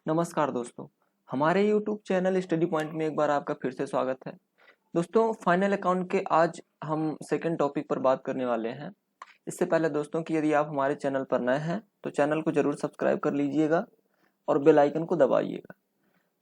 नमस्कार दोस्तों, हमारे YouTube चैनल स्टडी पॉइंट में एक बार आपका फिर से स्वागत है। दोस्तों, फाइनल अकाउंट के आज हम सेकंड टॉपिक पर बात करने वाले हैं। इससे पहले दोस्तों कि यदि आप हमारे चैनल पर नए हैं तो चैनल को जरूर सब्सक्राइब कर लीजिएगा और बेल आइकन को दबाइएगा।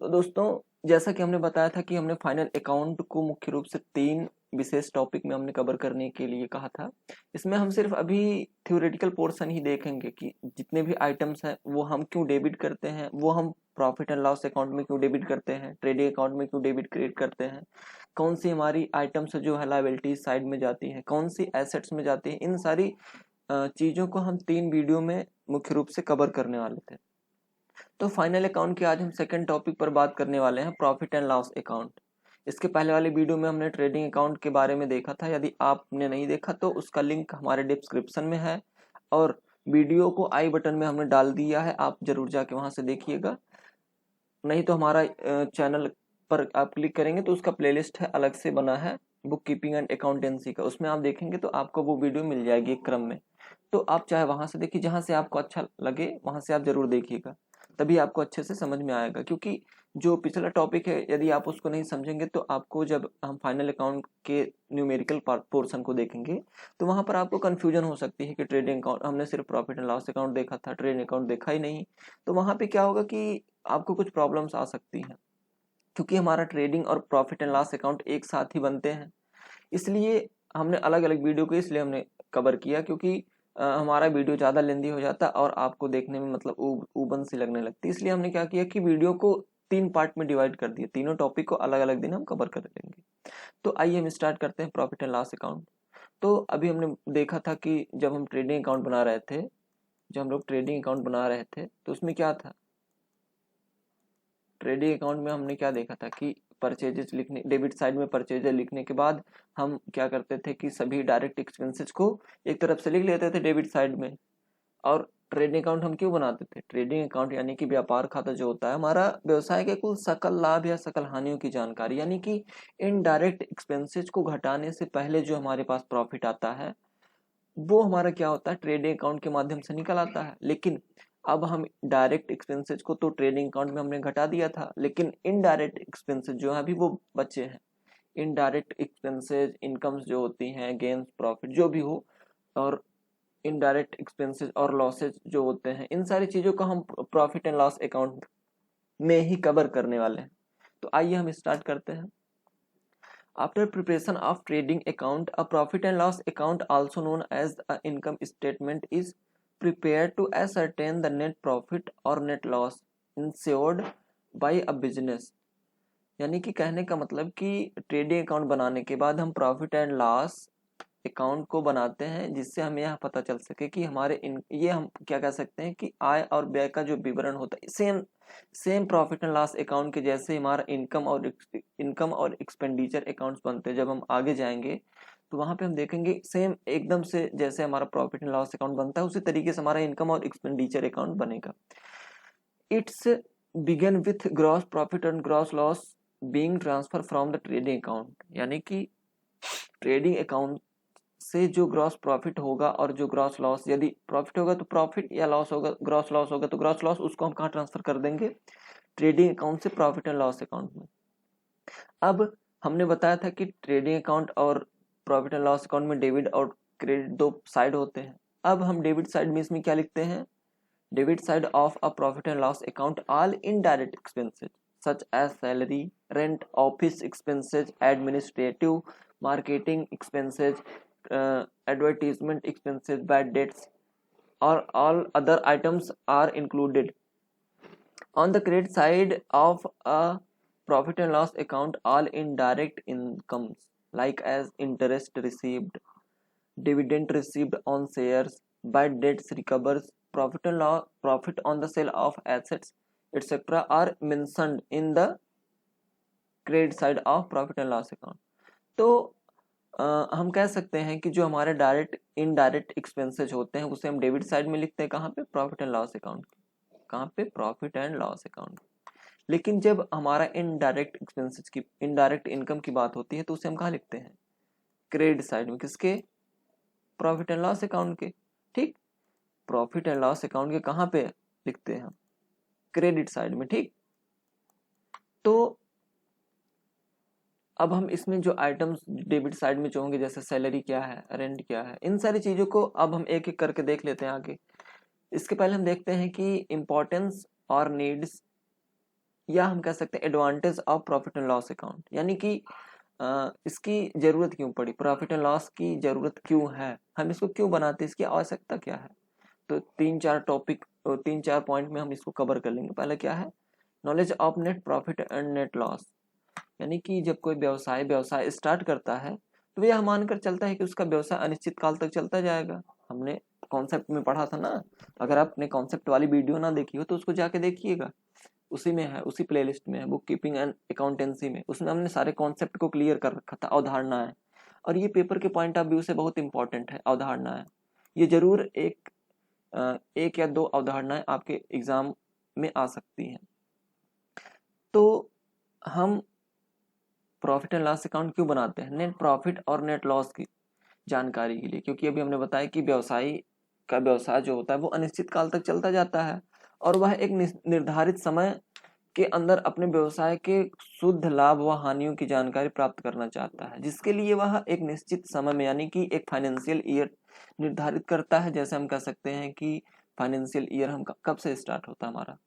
तो दोस्तों, जैसा कि हमने बताया था कि हमने फाइनल अकाउंट को मुख्य रूप से 3 विशेष टॉपिक में हमने कवर करने के लिए कहा था। इसमें हम सिर्फ अभी थ्योरेटिकल पोर्शन ही देखेंगे कि जितने भी आइटम्स हैं वो हम क्यों डेबिट करते हैं, वो हम प्रॉफिट एंड लॉस अकाउंट में क्यों डेबिट करते हैं, ट्रेडिंग अकाउंट में क्यों डेबिट क्रिएट करते हैं, कौन सी हमारी आइटम्स जो है लायबिलिटी साइड में जाती है, कौन सी एसेट्स में जाती है। इन सारी चीज़ों को हम 3 वीडियो में मुख्य रूप से कवर करने वाले थे। तो फाइनल अकाउंट के आज हम सेकंड टॉपिक पर बात करने वाले हैं, प्रॉफिट एंड लॉस अकाउंट। इसके पहले वाले वीडियो में हमने ट्रेडिंग अकाउंट के बारे में देखा था। यदि आपने नहीं देखा तो उसका लिंक हमारे डिस्क्रिप्शन में है और वीडियो को आई बटन में हमने डाल दिया है, आप जरूर जाके वहां से देखिएगा। नहीं तो हमारा चैनल पर आप क्लिक करेंगे तो उसका प्लेलिस्ट है, अलग से बना है बुक कीपिंग एंड अकाउंटेंसी का, उसमें आप देखेंगे तो आपको वो वीडियो मिल जाएगी एक क्रम में। तो आप चाहे वहां से देखिए, जहां से आपको अच्छा लगे वहां से आप जरूर देखिएगा, तभी आपको अच्छे से समझ में आएगा। क्योंकि जो पिछला टॉपिक है यदि आप उसको नहीं समझेंगे तो आपको, जब हम फाइनल अकाउंट के न्यूमेरिकल पोर्शन को देखेंगे तो वहां पर आपको कंफ्यूजन हो सकती है कि ट्रेडिंग अकाउंट, हमने सिर्फ प्रॉफिट एंड लॉस अकाउंट देखा था, ट्रेडिंग अकाउंट देखा ही नहीं। तो वहां पे क्या होगा कि आपको कुछ प्रॉब्लम्स आ सकती हैं, क्योंकि हमारा ट्रेडिंग और प्रॉफिट एंड लॉस अकाउंट एक साथ ही बनते हैं। इसलिए हमने अलग अलग वीडियो को इसलिए हमने कवर किया, क्योंकि हमारा वीडियो ज़्यादा लेंदी हो जाता और आपको देखने में मतलब ऊबन सी लगने लगती। इसलिए हमने क्या किया कि वीडियो को 3 पार्ट में डिवाइड कर दिया, तीनों टॉपिक को अलग अलग दिन हम कवर कर लेंगे। तो आइए हम स्टार्ट करते हैं प्रॉफिट एंड लॉस अकाउंट। तो अभी हमने देखा था कि जब हम ट्रेडिंग अकाउंट बना रहे थे, जब हम लोग ट्रेडिंग अकाउंट बना रहे थे तो उसमें क्या था, ट्रेडिंग अकाउंट में हमने क्या देखा था कि परचेजेस लिखने, डेबिट साइड में परचेजेस लिखने के बाद हम क्या करते थे कि सभी डायरेक्ट एक्सपेंसेस को एक तरफ से लिख लेते थे डेबिट साइड में। और ट्रेडिंग अकाउंट हम क्यों बनाते थे? ट्रेडिंग अकाउंट यानी कि व्यापार खाता जो होता है हमारा, व्यवसाय के कुल सकल लाभ या सकल हानियों की जानकारी, यानी कि इनडायरेक्ट एक्सपेंसेस को घटाने से पहले जो हमारे पास प्रॉफिट आता है वो हमारा क्या होता है, ट्रेडिंग अकाउंट के माध्यम से निकल आता है। लेकिन अब हम डायरेक्ट एक्सपेंसेस को तो ट्रेडिंग अकाउंट में हमने घटा दिया था, लेकिन इनडायरेक्ट एक्सपेंसेस जो है अभी वो बचे हैं। इनडायरेक्ट एक्सपेंसेस, इनकम्स जो होती हैं, गेन्स प्रॉफिट जो भी हो, और इनडायरेक्ट एक्सपेंसेस और लॉसेज जो होते हैं, इन सारी चीजों को हम प्रॉफिट एंड लॉस अकाउंट में ही कवर करने वाले हैं। तो आइए हम स्टार्ट करते हैं। After preparation of trading account, a profit and loss account, also known as a income statement, is prepared to ascertain the net profit or net loss ensured by a business। यानी कि कहने का मतलब कि trading account बनाने के बाद हम प्रॉफिट एंड लॉस अकाउंट को बनाते हैं, जिससे हमें यह पता चल सके कि हमारे ये हम क्या कह सकते हैं कि आय और व्यय का जो विवरण होता है, same profit and loss account के जैसे हमारा इनकम और एक्सपेंडिचर अकाउंट्स बनते हैं। जब हम आगे जाएंगे तो वहां पे हम देखेंगे सेम एकदम से जैसे हमारा प्रॉफिट एंड लॉस अकाउंट बनता है उसी तरीके से हमारा इनकम और एक्सपेंडिचर अकाउंट बनेगा। It's begin with gross profit and gross loss being transfer from the trading account. यानी कि ट्रेडिंग अकाउंट से जो ग्रॉस प्रॉफिट होगा और जो ग्रॉस लॉस, यदि प्रॉफिट होगा तो प्रॉफिट, या लॉस होगा, ग्रॉस लॉस होगा तो ग्रॉस लॉस, उसको हम कहाँ ट्रांसफर कर देंगे? ट्रेडिंग अकाउंट से प्रॉफिट एंड लॉस अकाउंट में। अब हमने बताया था कि ट्रेडिंग अकाउंट और प्रॉफिट एंड लॉस अकाउंट में डेबिट और क्रेडिट दो साइड होते हैं। अब हम डेबिट साइड में इसमें क्या लिखते हैं? Debit side of a profit and loss account all indirect expenses such as salary, rent, office expenses, administrative, marketing expenses, advertisement expenses, bad debts, or all other items are included. On the credit side of a profit and loss account, all indirect incomes like as interest received, dividend received on shares, bad debts recovers, profit and loss, profit on the sale of assets, etc. are mentioned in the credit side of profit and loss account. तो हम कह सकते हैं कि जो हमारे direct indirect expenses होते हैं उसे हम डेबिट साइड में लिखते हैं, कहाँ पे? Profit and loss account. कहाँ पे? Profit and loss account. लेकिन जब हमारा इनडायरेक्ट एक्सपेंसेस की, इनडायरेक्ट इनकम की बात होती है तो उसे हम कहाँ लिखते हैं? क्रेडिट साइड में। किसके? प्रॉफिट एंड लॉस अकाउंट के। ठीक, प्रॉफिट एंड लॉस अकाउंट के कहाँ पे लिखते हैं? क्रेडिट साइड में, ठीक। तो अब हम इसमें जो आइटम्स डेबिट साइड में जो होंगे, जैसे सैलरी क्या है, रेंट क्या है, इन सारी चीजों को अब हम एक एक करके देख लेते हैं आगे। इसके पहले हम देखते हैं कि इम्पोर्टेंस और नीड्स, या हम कह सकते हैं advantage of profit and loss account, यानी कि इसकी जरूरत क्यों पड़ी, प्रॉफिट एंड लॉस की जरूरत क्यों है, हम इसको क्यों बनाते हैं, इसकी आवश्यकता क्या है। तो तीन चार पॉइंट में हम इसको कवर कर लेंगे। पहले क्या है, knowledge of net profit and net loss, यानी कि जब कोई व्यवसाय स्टार्ट करता है तो यह मानकर चलता है कि उसका व्यवसाय अनिश्चित काल तक चलता जाएगा। हमने कॉन्सेप्ट में पढ़ा था ना, अगर आपने कॉन्सेप्ट वाली वीडियो ना देखी हो तो उसको जाके देखिएगा, उसी में है, उसी प्लेलिस्ट में है, बुक कीपिंग एंड अकाउंटेंसी में। उसमें हमने सारे कॉन्सेप्ट को क्लियर कर रखा था, अवधारणाएं। और ये पेपर के पॉइंट ऑफ व्यू से बहुत इंपॉर्टेंट है अवधारणाएं। ये जरूर एक या दो अवधारणाएं आपके एग्जाम में आ सकती हैं। तो हम प्रॉफिट एंड लॉस अकाउंट क्यों बनाते हैं, नेट प्रॉफिट और नेट लॉस की जानकारी के लिए, क्योंकि अभी हमने बताया कि व्यवसाय जो होता है वो अनिश्चित काल तक चलता जाता है, और वह एक निर्धारित समय के अंदर अपने व्यवसाय के शुद्ध लाभ व हानियों की जानकारी प्राप्त करना चाहता है, जिसके लिए वह एक निश्चित समय में, यानी कि एक फाइनेंशियल ईयर निर्धारित करता है। जैसे हम कह सकते हैं कि फाइनेंशियल ईयर हम कब से स्टार्ट होता है, हमारा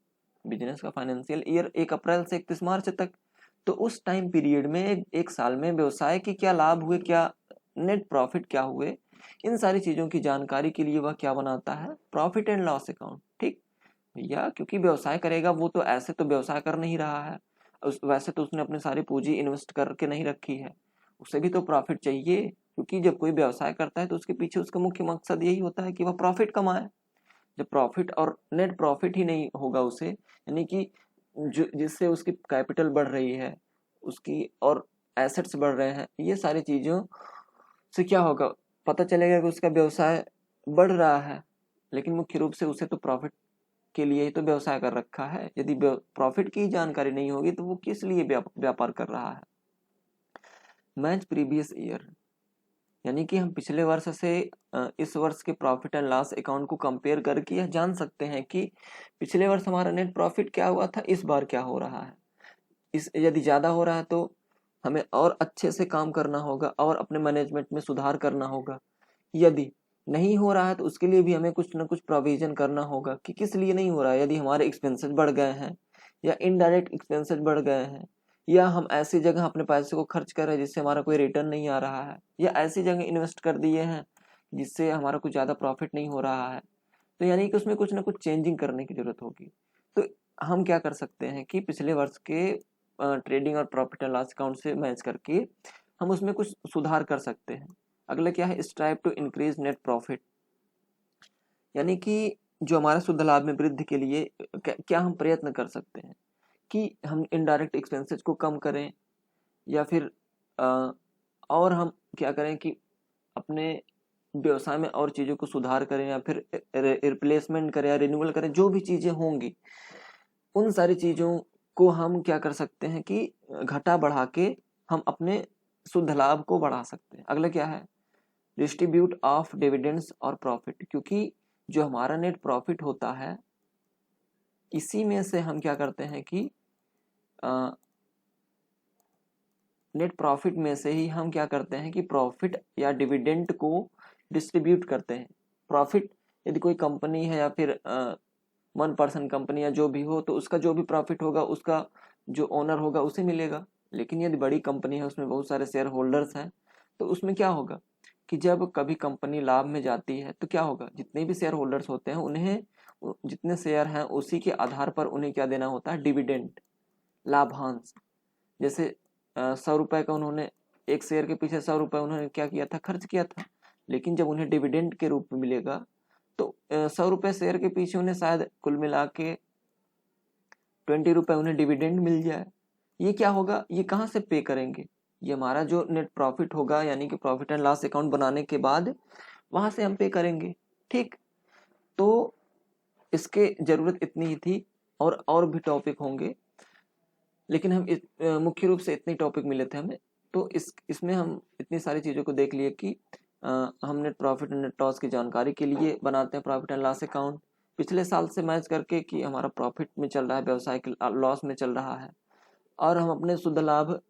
बिजनेस का फाइनेंशियल ईयर 1 अप्रैल से 31 मार्च तक। तो उस टाइम पीरियड में एक साल में व्यवसाय के क्या लाभ हुए, क्या नेट प्रॉफिट क्या हुए, इन सारी चीजों की जानकारी के लिए वह क्या बनाता है, प्रॉफिट एंड लॉस अकाउंट, ठीक भैया। क्योंकि व्यवसाय करेगा वो तो ऐसे तो व्यवसाय कर नहीं रहा है, वैसे तो उसने अपनी सारी पूंजी इन्वेस्ट करके नहीं रखी है, उसे भी तो प्रॉफिट चाहिए। क्योंकि जब कोई व्यवसाय करता है तो उसके पीछे उसका मुख्य मकसद यही होता है कि वह प्रॉफिट कमाए। जब प्रॉफिट और नेट प्रॉफिट ही नहीं होगा उसे, यानी कि जिससे उसकी कैपिटल बढ़ रही है, उसकी और एसेट्स बढ़ रहे हैं, ये सारी चीजों से क्या होगा, पता चलेगा कि उसका व्यवसाय बढ़ रहा है। लेकिन मुख्य रूप से उसे तो प्रॉफिट के लिए ही तो व्यवसाय कर रखा है। यदि प्रॉफिट की जानकारी नहीं होगी तो वो किस लिए व्यापार कर रहा है। मैच प्रीवियस ईयर, यानी कि हम पिछले वर्ष से इस वर्ष के प्रॉफिट एंड लॉस अकाउंट को कंपेयर करके यह जान सकते हैं कि पिछले वर्ष हमारा नेट प्रॉफिट क्या हुआ था, इस बार क्या हो रहा है। यदि ज़्यादा हो रहा है तो हमें और अच्छे से काम करना होगा और अपने मैनेजमेंट में सुधार करना होगा। यदि नहीं हो रहा है तो उसके लिए भी हमें कुछ ना कुछ प्रोविजन करना होगा कि किस लिए नहीं हो रहा है। यदि हमारे एक्सपेंसेस बढ़ गए हैं, या इनडायरेक्ट एक्सपेंसेस बढ़ गए हैं, या हम ऐसी जगह अपने पैसे को खर्च कर रहे हैं जिससे हमारा कोई रिटर्न नहीं आ रहा है, या ऐसी जगह इन्वेस्ट कर दिए हैं जिससे हमारा कुछ ज़्यादा प्रॉफिट नहीं हो रहा है, तो यानी कि उसमें कुछ ना कुछ चेंजिंग करने की जरूरत होगी। तो हम क्या कर सकते हैं कि पिछले वर्ष के ट्रेडिंग और प्रॉफिट एंड लॉस अकाउंट से मैच करके हम उसमें कुछ सुधार कर सकते हैं। अगला क्या है, strive to increase net profit, यानी कि जो हमारा शुद्ध लाभ में वृद्धि के लिए क्या हम प्रयत्न कर सकते हैं कि हम इनडायरेक्ट एक्सपेंसेस को कम करें, या फिर और हम क्या करें कि अपने व्यवसाय में और चीज़ों को सुधार करें, या फिर रिप्लेसमेंट करें या रिन्यूअल करें, जो भी चीज़ें होंगी उन सारी चीज़ों को हम क्या कर सकते हैं कि घटा बढ़ा के हम अपने शुद्ध लाभ को बढ़ा सकते हैं। अगला क्या है, डिस्ट्रीब्यूट ऑफ डिविडेंड्स और प्रॉफिट, क्योंकि जो हमारा नेट प्रॉफिट होता है इसी में से हम क्या करते हैं कि नेट प्रॉफिट में से ही हम क्या करते हैं कि प्रॉफिट या डिविडेंड को डिस्ट्रीब्यूट करते हैं। प्रॉफिट यदि कोई कंपनी है या फिर 1% कंपनी या जो भी हो, तो उसका जो भी प्रॉफिट होगा उसका जो ओनर होगा उसे मिलेगा। लेकिन यदि बड़ी कंपनी है, उसमें बहुत सारे शेयर होल्डर्स हैं, तो उसमें क्या होगा कि जब कभी कंपनी लाभ में जाती है तो क्या होगा, जितने भी शेयर होल्डर्स होते हैं उन्हें जितने शेयर हैं उसी के आधार पर उन्हें क्या देना होता है, डिविडेंड, लाभांश। जैसे 100 रुपए का उन्होंने एक शेयर के पीछे 100 रुपए उन्होंने क्या किया था, खर्च किया था, लेकिन जब उन्हें डिविडेंड के रूप में मिलेगा तो 100 रुपए शेयर के पीछे उन्हें शायद कुल मिला के 20 रुपए उन्हें डिविडेंड मिल जाए। ये क्या होगा, ये कहाँ से पे करेंगे, ये हमारा जो नेट प्रॉफिट होगा, यानी कि प्रॉफिट एंड लॉस अकाउंट बनाने के बाद वहां से हम पे करेंगे, ठीक। तो इसके जरूरत इतनी ही थी, और भी टॉपिक होंगे, लेकिन हम मुख्य रूप से इतने टॉपिक मिले थे हमें। तो इसमें हम इतनी सारी चीज़ों को देख लिए कि हम net profit and net loss की जानकारी के लिए बनाते हैं प्रॉफिट एंड लॉस अकाउंट, पिछले साल से मैच करके कि हमारा प्रॉफिट में चल रहा है, व्यवसाय के लॉस में चल रहा है, और हम अपने शुद्ध लाभ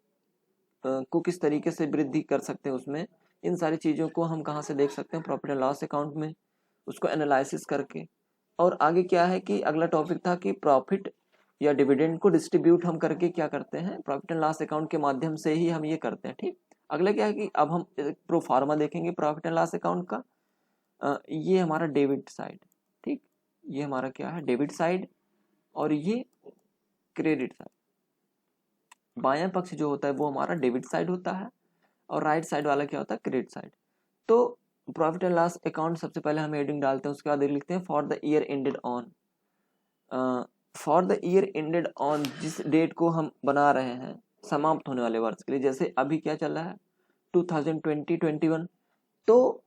को किस तरीके से वृद्धि कर सकते हैं उसमें, इन सारी चीज़ों को हम कहाँ से देख सकते हैं, प्रॉफिट एंड लॉस अकाउंट में, उसको एनालिसिस करके। और आगे क्या है कि अगला टॉपिक था कि प्रॉफिट या डिविडेंड को डिस्ट्रीब्यूट हम करके क्या करते हैं, प्रॉफिट एंड लॉस अकाउंट के माध्यम से ही हम ये करते हैं। ठीक, अगला क्या है कि अब हम प्रो फार्मा देखेंगे प्रॉफिट एंड लॉस अकाउंट का। ये हमारा डेबिट साइड, ठीक, ये हमारा क्या है, डेबिट साइड, और ये क्रेडिट साइड। बायां पक्ष जो होता है वो हमारा डेबिट साइड होता है, और राइट साइड वाला क्या होता है, क्रेडिट साइड। तो प्रॉफिट एंड लॉस अकाउंट सबसे पहले हम हेडिंग डालते हैं, उसके बाद लिखते हैं for the year ended on. For the year ended on, जिस डेट को हम बना रहे हैं समाप्त होने वाले वर्ष के लिए, जैसे अभी क्या चल रहा है 2020-21, तो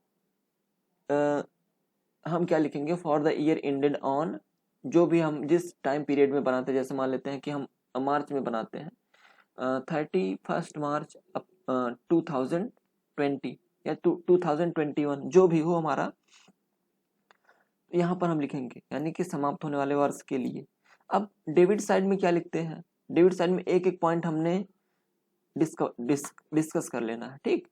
हम क्या लिखेंगे, for the year ended on, जो भी हम जिस टाइम पीरियड में बनाते हैं, जैसे मान लेते हैं कि हम मार्च में बनाते हैं, 31 मार्च 2020 या 2021, जो भी हो हमारा, यहाँ पर हम लिखेंगे, यानी कि समाप्त होने वाले वर्ष के लिए। अब डेबिट साइड में क्या लिखते हैं, डेबिट साइड में एक एक पॉइंट हमने डिस्कस कर लेना है। ठीक,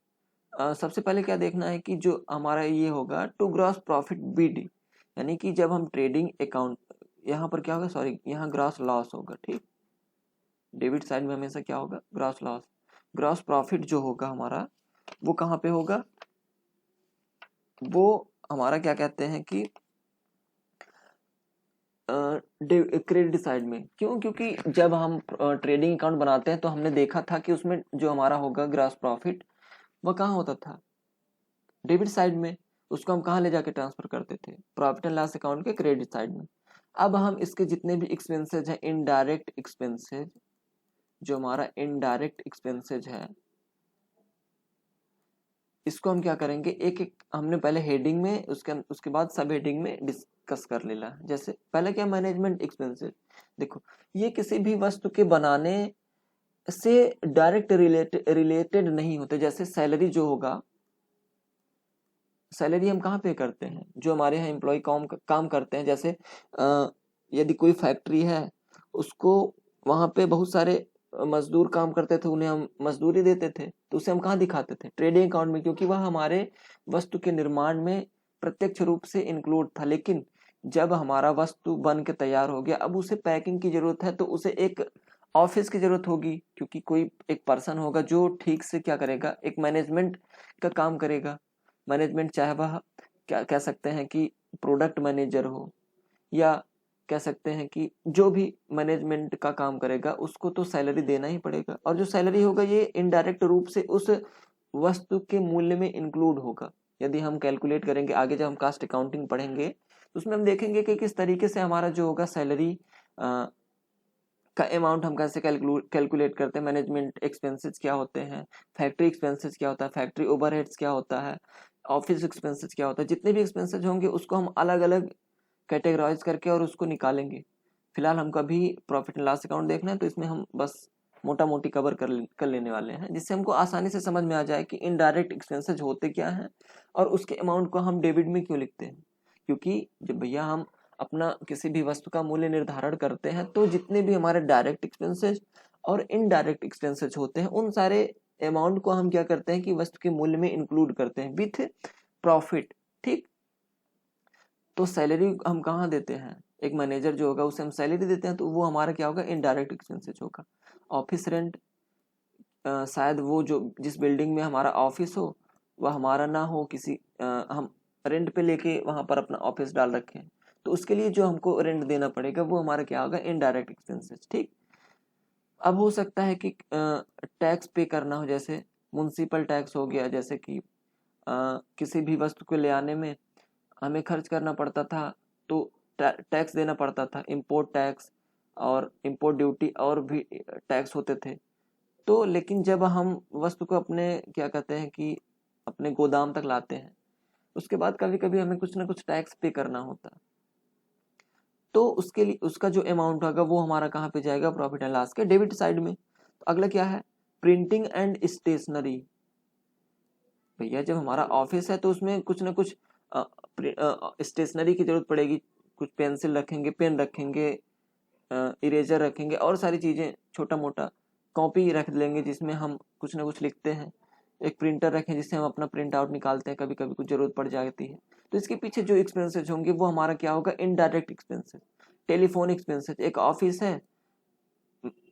सबसे पहले क्या देखना है कि जो हमारा ये होगा टू ग्रॉस प्रॉफिट बीडी, यानी कि जब हम ट्रेडिंग अकाउंट, यहाँ पर क्या होगा, सॉरी यहाँ ग्रॉस लॉस होगा। ठीक, डेबिट साइड में हमेशा क्या होगा, ग्रॉस लॉस। ग्रॉस प्रॉफिट जो होगा हमारा वो कहाँ पे होगा, वो हमारा क्या कहते हैं कि क्रेडिट साइड में। क्यों, क्योंकि जब हम ट्रेडिंग अकाउंट बनाते हैं तो हमने देखा था कि उसमें जो हमारा होगा ग्रॉस प्रॉफिट, वह कहाँ होता था, डेबिट साइड में। उसको हम कहाँ ले जाके ट्रांसफर करते थे, प्रॉफिट एंड लॉस अकाउंट के क्रेडिट साइड में। अब हम इसके जितने भी एक्सपेंसेज हैं, इनडायरेक्ट एक्सपेंसेज, जो हमारा इनडायरेक्ट एक्सपेंसेज है, इसको हम क्या करेंगे, एक एक हमने पहले हेडिंग में, उसके बाद सब हेडिंग में डिस्कस कर लेना। जैसे पहले क्या, मैनेजमेंट एक्सपेंसेस। देखो, ये किसी भी वस्तु के बनाने से डायरेक्ट रिलेटेड नहीं होते। जैसे सैलरी जो होगा, सैलरी हम कहाँ पे करते हैं, जो हमारे यहाँ एम्प्लॉय काम करते हैं। जैसे यदि कोई फैक्ट्री है, उसको वहाँ पे बहुत सारे मजदूर काम करते थे, उन्हें हम मजदूरी देते थे, तो उसे हम कहाँ दिखाते थे, ट्रेडिंग अकाउंट में, क्योंकि वह हमारे वस्तु के निर्माण में प्रत्यक्ष रूप से इंक्लूड था। लेकिन जब हमारा वस्तु बन के तैयार हो गया, अब उसे पैकिंग की जरूरत है, तो उसे एक ऑफिस की जरूरत होगी, क्योंकि कोई एक पर्सन होगा जो ठीक से क्या करेगा, एक मैनेजमेंट का काम करेगा। मैनेजमेंट चाहे वह क्या कह सकते हैं कि प्रोडक्ट मैनेजर हो, या कह सकते हैं कि जो भी मैनेजमेंट का काम करेगा, उसको तो सैलरी देना ही पड़ेगा। और जो सैलरी होगा ये इनडायरेक्ट रूप से उस वस्तु के मूल्य में इंक्लूड होगा। यदि हम कैलकुलेट करेंगे आगे, जब हम कास्ट अकाउंटिंग पढ़ेंगे, तो उसमें हम देखेंगे कि किस तरीके से हमारा जो होगा सैलरी का अमाउंट हम कैसे कैलकुलेट करते हैं, मैनेजमेंट एक्सपेंसेस क्या होते हैं, फैक्ट्री एक्सपेंसेस क्या होता है, फैक्ट्री ओवरहेड्स क्या होता है, ऑफिस एक्सपेंसेस क्या होता है। जितने भी एक्सपेंसेस होंगे उसको हम अलग अलग कैटेगराइज करके और उसको निकालेंगे। फिलहाल हमको अभी प्रॉफिट एंड लॉस अकाउंट देखना है, तो इसमें हम बस मोटा मोटी कवर कर लेने वाले हैं, जिससे हमको आसानी से समझ में आ जाए कि इनडायरेक्ट एक्सपेंसेस होते क्या हैं और उसके अमाउंट को हम डेबिट में क्यों लिखते हैं। क्योंकि जब भैया हम अपना किसी भी वस्तु का मूल्य निर्धारण करते हैं, तो जितने भी हमारे डायरेक्ट एक्सपेंसेस और इनडायरेक्ट एक्सपेंसेस होते हैं, उन सारे अमाउंट को हम क्या करते हैं कि वस्तु के मूल्य में इंक्लूड करते हैं विथ प्रॉफिट। ठीक, तो सैलरी हम कहाँ देते हैं, एक मैनेजर जो होगा उसे हम सैलरी देते हैं, तो वो हमारा क्या होगा, इनडायरेक्ट एक्सपेंसेस होगा। ऑफिस रेंट, शायद वो जो जिस बिल्डिंग में हमारा ऑफिस हो वह हमारा ना हो, किसी हम रेंट पे लेके वहां पर अपना ऑफिस डाल रखे हैं, तो उसके लिए जो हमको रेंट देना पड़ेगा वो हमारा क्या होगा, इनडायरेक्ट एक्सपेंसेस। ठीक, अब हो सकता है कि टैक्स पे करना हो, जैसे म्युनिसिपल टैक्स हो गया, जैसे कि किसी भी वस्तु को ले आने में हमें खर्च करना पड़ता था, तो टैक्स देना पड़ता था, इंपोर्ट टैक्स और इंपोर्ट ड्यूटी और भी टैक्स होते थे। तो लेकिन जब हम वस्तु को अपने क्या कहते हैं कि अपने गोदाम तक लाते हैं, उसके बाद कभी कभी हमें कुछ ना कुछ टैक्स पे करना होता, तो उसके लिए उसका जो अमाउंट होगा वो हमारा कहाँ पे जाएगा, प्रॉफिट एंड लॉस के डेबिट साइड में। तो अगला क्या है, प्रिंटिंग एंड स्टेशनरी। भैया जब हमारा ऑफिस है तो उसमें कुछ ना कुछ स्टेशनरी की जरूरत पड़ेगी, कुछ पेंसिल रखेंगे, पेन रखेंगे, इरेजर रखेंगे और सारी चीज़ें, छोटा मोटा कॉपी रख लेंगे जिसमें हम कुछ ना कुछ लिखते हैं, एक प्रिंटर रखें जिससे हम अपना प्रिंट आउट निकालते हैं, कभी कभी कुछ जरूरत पड़ जाती है। तो इसके पीछे जो एक्सपेंसेस होंगे वो हमारा क्या होगा, इनडायरेक्ट एक्सपेंसेस। टेलीफोन एक्सपेंसेस, एक ऑफिस है,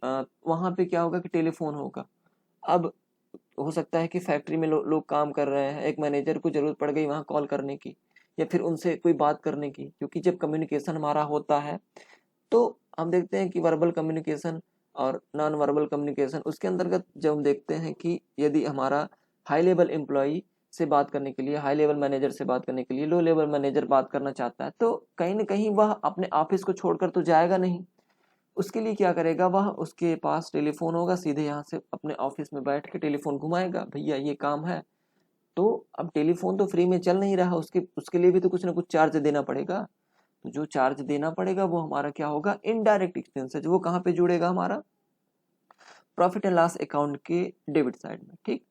वहाँ पे क्या होगा कि टेलीफोन होगा। अब हो सकता है कि फैक्ट्री में लोग काम कर रहे हैं, एक मैनेजर को जरूरत पड़ गई वहाँ कॉल करने की या फिर उनसे कोई बात करने की, क्योंकि जब कम्युनिकेशन हमारा होता है तो हम देखते हैं कि वर्बल कम्युनिकेशन और नॉन वर्बल कम्युनिकेशन, उसके अंतर्गत जब हम देखते हैं कि यदि हमारा हाई लेवल एम्प्लॉई से बात करने के लिए, हाई लेवल मैनेजर से बात करने के लिए लो लेवल मैनेजर बात करना चाहता है, तो कहीं ना कहीं वह अपने ऑफिस को छोड़कर तो जाएगा नहीं। उसके लिए क्या करेगा, वह उसके पास टेलीफोन होगा, सीधे यहाँ से अपने ऑफिस में बैठ के टेलीफोन घुमाएगा, भैया ये काम है। तो अब टेलीफोन तो फ्री में चल नहीं रहा, उसके लिए भी तो कुछ ना कुछ चार्ज देना पड़ेगा। तो जो चार्ज देना पड़ेगा वो हमारा क्या होगा, इनडायरेक्ट एक्सपेंसेस। वो कहाँ पे जुड़ेगा, हमारा प्रॉफिट एंड लॉस अकाउंट के डेबिट साइड में। ठीक।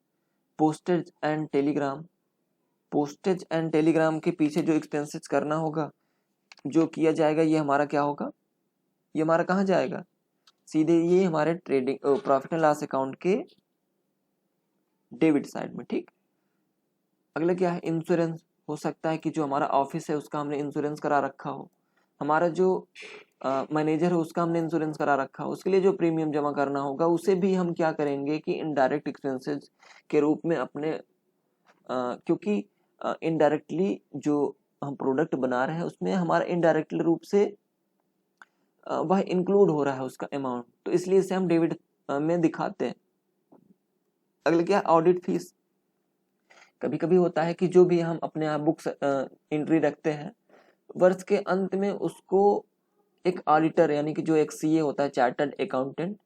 Postage and Telegram, postage and Telegram के पीछे जो एक्सपेंसेस करना होगा, जो किया जाएगा, ये हमारा क्या होगा, ये हमारा कहाँ जाएगा, सीधे ये हमारे trading profit and loss account के डेबिट साइड में। ठीक। अगला क्या है, इंश्योरेंस। हो सकता है कि जो हमारा ऑफिस है उसका हमने इंश्योरेंस करा रखा हो, हमारा जो मैनेजर है उसका हमने इंश्योरेंस करा रखा हो, उसके लिए जो प्रीमियम जमा करना होगा उसे भी हम क्या करेंगे कि इनडायरेक्ट एक्सपेंसेस के रूप में अपने क्योंकि इनडायरेक्टली जो हम प्रोडक्ट बना रहे हैं उसमें हमारा इनडायरेक्टली रूप से वह इंक्लूड हो रहा है उसका अमाउंट, तो इसलिए इसे हम डेबिट में दिखाते हैं। अगला क्या, ऑडिट फीस। कभी कभी होता है कि जो भी हम अपने यहाँ बुक्स एंट्री रखते हैं, वर्ष के अंत में उसको एक ऑडिटर यानी कि जो एक सीए होता है, चार्टर्ड अकाउंटेंट,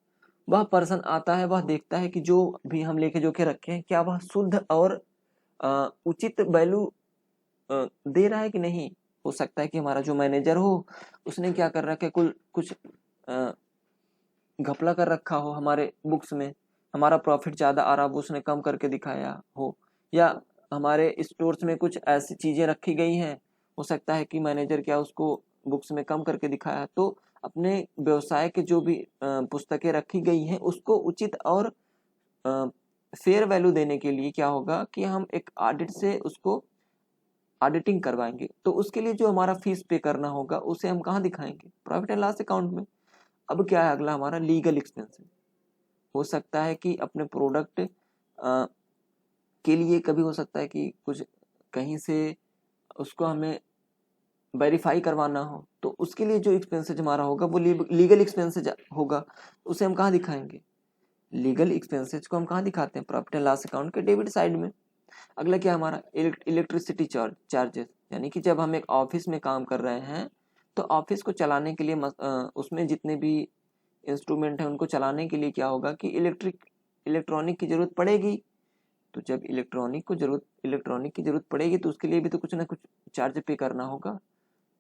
वह पर्सन आता है, वह देखता है कि जो भी हम लेके जोखे रखे हैं क्या वह शुद्ध और उचित वैल्यू दे रहा है कि नहीं। हो सकता है कि हमारा जो मैनेजर हो उसने क्या कर रखा है, कुछ घपला कर रखा हो हमारे बुक्स में, हमारा प्रॉफिट ज़्यादा आ रहा हो उसने कम करके दिखाया हो, या हमारे स्टोर्स में कुछ ऐसी चीज़ें रखी गई हैं, हो सकता है कि मैनेजर क्या उसको बुक्स में कम करके दिखाया। तो अपने व्यवसाय के जो भी पुस्तकें रखी गई हैं उसको उचित और फेयर वैल्यू देने के लिए क्या होगा कि हम एक ऑडिट से उसको ऑडिटिंग करवाएंगे। तो उसके लिए जो हमारा फीस पे करना होगा उसे हम कहाँ दिखाएंगे, प्रॉफिट एंड लॉस अकाउंट में। अब क्या है अगला, हमारा लीगल एक्सपेंसेस। हो सकता है कि अपने प्रोडक्ट के लिए कभी हो सकता है कि कुछ कहीं से उसको हमें वेरीफाई करवाना हो, तो उसके लिए जो एक्सपेंसेस हमारा होगा वो लीगल एक्सपेंसेस होगा, उसे हम कहाँ दिखाएंगे, लीगल एक्सपेंसेस को हम कहाँ दिखाते हैं, प्रॉफिट एंड लॉस अकाउंट के डेबिट साइड में। अगला क्या हमारा, इलेक्ट्रिसिटी चार्जेस, यानी कि जब हम एक ऑफिस में काम कर रहे हैं तो ऑफिस को चलाने के लिए उसमें जितने भी इंस्ट्रूमेंट हैं उनको चलाने के लिए क्या होगा कि इलेक्ट्रॉनिक की जरूरत पड़ेगी। तो जब इलेक्ट्रॉनिक की जरूरत पड़ेगी तो उसके लिए भी तो कुछ ना कुछ चार्ज पे करना होगा।